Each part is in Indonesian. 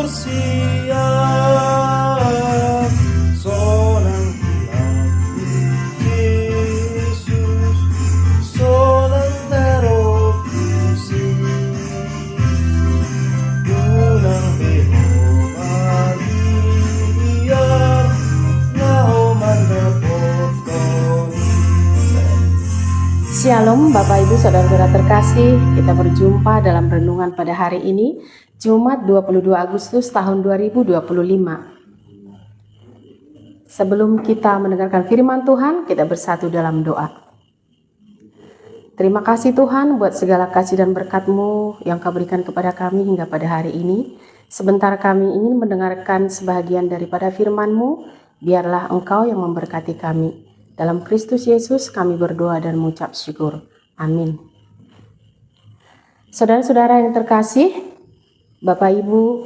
bersiap, sonang Yesus, sonang teropusi, unang Jehova liar, nahoman repotong. Shalom Bapak Ibu Saudara-saudara terkasih, kita berjumpa dalam renungan pada hari ini, Jumat 22 Agustus tahun 2025. Sebelum kita mendengarkan firman Tuhan, kita bersatu dalam doa. Terima kasih Tuhan buat segala kasih dan berkat-Mu yang Kau berikan kepada kami hingga pada hari ini. Sebentar kami ingin mendengarkan sebahagian daripada firman-Mu, biarlah Engkau yang memberkati kami. Dalam Kristus Yesus kami berdoa dan mengucap syukur. Amin. Saudara-saudara yang terkasih, Bapak Ibu,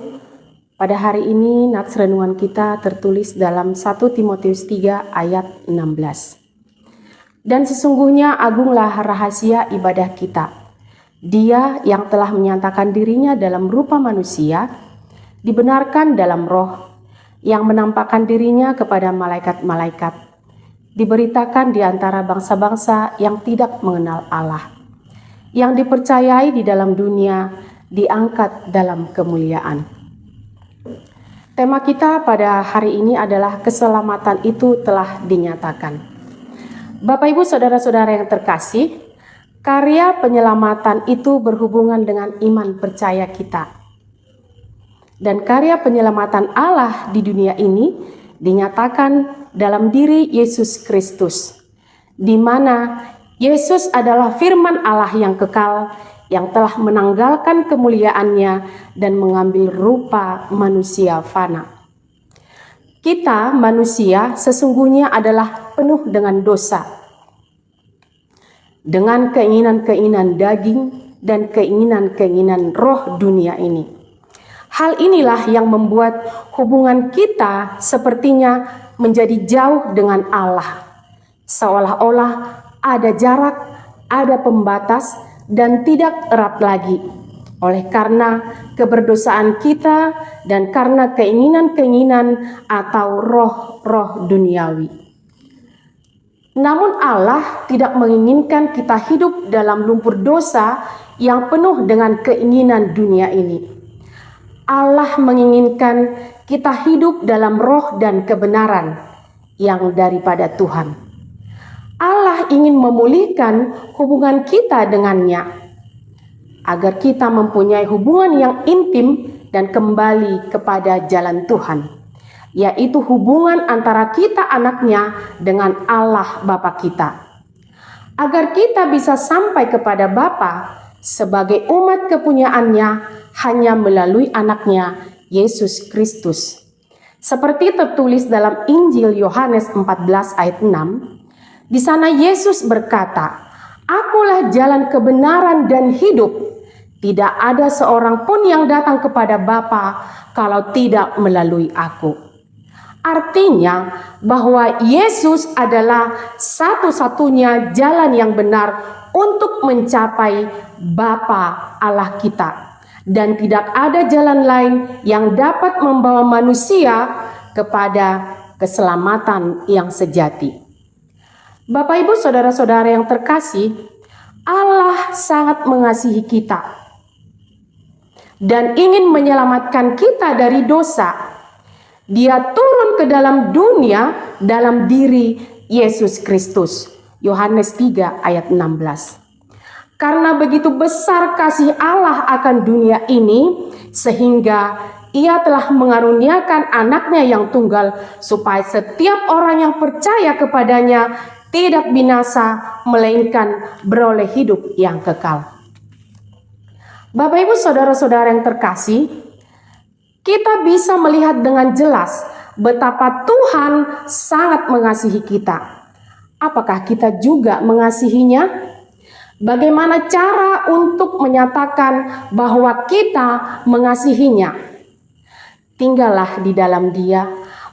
pada hari ini nats renungan kita tertulis dalam 1 Timotius 3 ayat 16. Dan sesungguhnya agunglah rahasia ibadah kita. Dia yang telah menyatakan dirinya dalam rupa manusia, dibenarkan dalam roh, yang menampakkan dirinya kepada malaikat-malaikat, diberitakan di antara bangsa-bangsa yang tidak mengenal Allah, yang dipercayai di dalam dunia, diangkat dalam kemuliaan. Tema kita pada hari ini adalah keselamatan itu telah dinyatakan. Bapak Ibu Saudara-saudara yang terkasih, karya penyelamatan itu berhubungan dengan iman percaya kita. Dan karya penyelamatan Allah di dunia ini dinyatakan dalam diri Yesus Kristus, di mana Yesus adalah firman Allah yang kekal, yang telah menanggalkan kemuliaannya dan mengambil rupa manusia fana. Kita manusia sesungguhnya adalah penuh dengan dosa, dengan keinginan-keinginan daging dan keinginan-keinginan roh dunia ini. Hal inilah yang membuat hubungan kita sepertinya menjadi jauh dengan Allah. Seolah-olah ada jarak, ada pembatas, dan tidak erat lagi. Oleh karena keberdosaan kita dan karena keinginan-keinginan atau roh-roh duniawi. Namun Allah tidak menginginkan kita hidup dalam lumpur dosa yang penuh dengan keinginan dunia ini. Allah menginginkan kita hidup dalam roh dan kebenaran yang daripada Tuhan. Allah ingin memulihkan hubungan kita dengannya, agar kita mempunyai hubungan yang intim dan kembali kepada jalan Tuhan, yaitu hubungan antara kita anaknya dengan Allah Bapa kita. Agar kita bisa sampai kepada Bapa sebagai umat kepunyaannya hanya melalui anaknya Yesus Kristus. Seperti tertulis dalam Injil Yohanes 14 ayat 6, di sana Yesus berkata, "Akulah jalan kebenaran dan hidup. Tidak ada seorang pun yang datang kepada Bapa kalau tidak melalui aku." Artinya bahwa Yesus adalah satu-satunya jalan yang benar untuk mencapai Bapa Allah kita. Dan tidak ada jalan lain yang dapat membawa manusia kepada keselamatan yang sejati. Bapak Ibu Saudara-saudara yang terkasih, Allah sangat mengasihi kita dan ingin menyelamatkan kita dari dosa. Dia turun ke dalam dunia dalam diri Yesus Kristus. Yohanes 3 ayat 16. Karena begitu besar kasih Allah akan dunia ini, sehingga Ia telah mengaruniakan anaknya yang tunggal, supaya setiap orang yang percaya kepadanya tidak binasa, melainkan beroleh hidup yang kekal. Bapak Ibu Saudara-saudara yang terkasih, kita bisa melihat dengan jelas betapa Tuhan sangat mengasihi kita. Apakah kita juga mengasihinya? Bagaimana cara untuk menyatakan bahwa kita mengasihinya? Tinggallah di dalam Dia,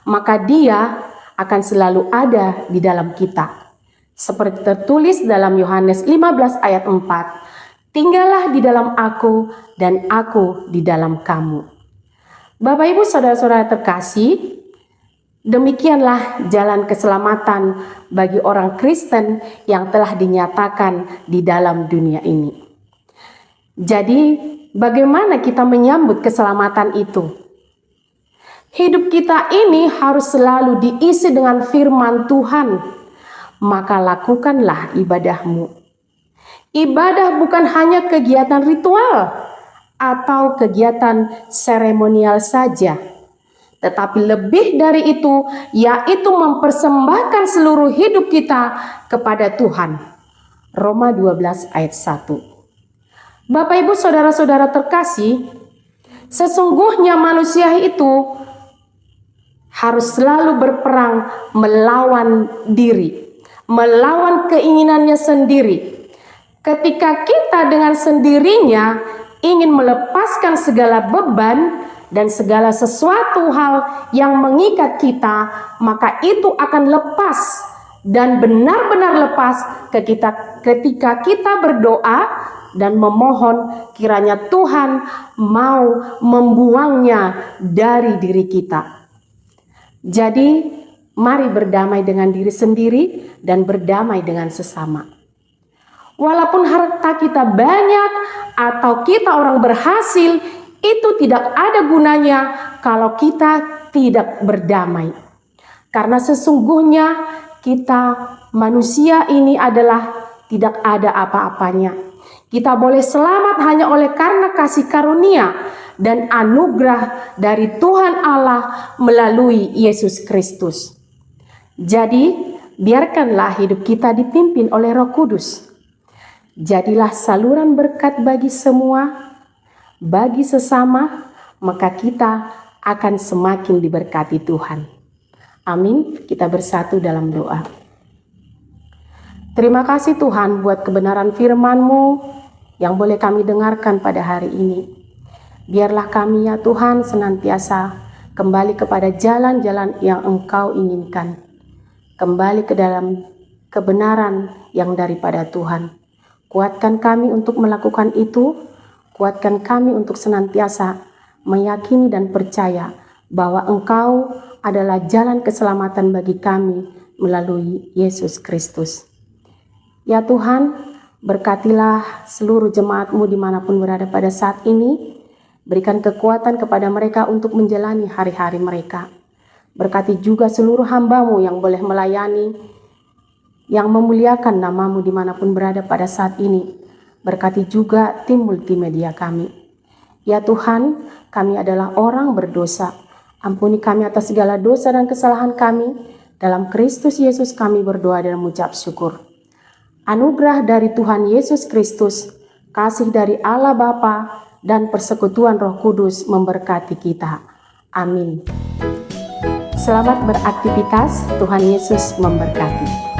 maka Dia akan selalu ada di dalam kita. Seperti tertulis dalam Yohanes 15 ayat 4, "Tinggallah di dalam aku dan aku di dalam kamu." Bapak Ibu saudara-saudara terkasih, demikianlah jalan keselamatan bagi orang Kristen yang telah dinyatakan di dalam dunia ini. Jadi, bagaimana kita menyambut keselamatan itu? Hidup kita ini harus selalu diisi dengan firman Tuhan. Maka lakukanlah ibadahmu. Ibadah bukan hanya kegiatan ritual atau kegiatan seremonial saja, tetapi lebih dari itu, yaitu mempersembahkan seluruh hidup kita kepada Tuhan. Roma 12 ayat 1. Bapak Ibu saudara-saudara terkasih, sesungguhnya manusia itu harus selalu berperang melawan diri, melawan keinginannya sendiri. Ketika kita dengan sendirinya ingin melepaskan segala beban dan segala sesuatu hal yang mengikat kita, maka itu akan lepas dan benar-benar lepas ketika kita berdoa dan memohon kiranya Tuhan mau membuangnya dari diri kita. Jadi, mari berdamai dengan diri sendiri dan berdamai dengan sesama. Walaupun harta kita banyak atau kita orang berhasil, itu tidak ada gunanya kalau kita tidak berdamai. Karena sesungguhnya kita manusia ini adalah tidak ada apa-apanya. Kita boleh selamat hanya oleh karena kasih karunia dan anugerah dari Tuhan Allah melalui Yesus Kristus. Jadi, biarkanlah hidup kita dipimpin oleh Roh Kudus. Jadilah saluran berkat bagi semua, bagi sesama, maka kita akan semakin diberkati Tuhan. Amin. Kita bersatu dalam doa. Terima kasih Tuhan buat kebenaran firman-Mu yang boleh kami dengarkan pada hari ini. Biarlah kami ya Tuhan senantiasa kembali kepada jalan-jalan yang Engkau inginkan. Kembali ke dalam kebenaran yang daripada Tuhan. Kuatkan kami untuk melakukan itu, kuatkan kami untuk senantiasa meyakini dan percaya bahwa Engkau adalah jalan keselamatan bagi kami melalui Yesus Kristus. Ya Tuhan, berkatilah seluruh jemaat-Mu dimanapun berada pada saat ini, berikan kekuatan kepada mereka untuk menjalani hari-hari mereka. Berkati juga seluruh hamba-Mu yang boleh melayani, yang memuliakan nama-Mu dimanapun berada pada saat ini. Berkati juga tim multimedia kami. Ya Tuhan, kami adalah orang berdosa. Ampuni kami atas segala dosa dan kesalahan kami. Dalam Kristus Yesus kami berdoa dan mengucap syukur. Anugerah dari Tuhan Yesus Kristus, kasih dari Allah Bapa, dan persekutuan Roh Kudus memberkati kita. Amin. Selamat beraktivitas, Tuhan Yesus memberkati.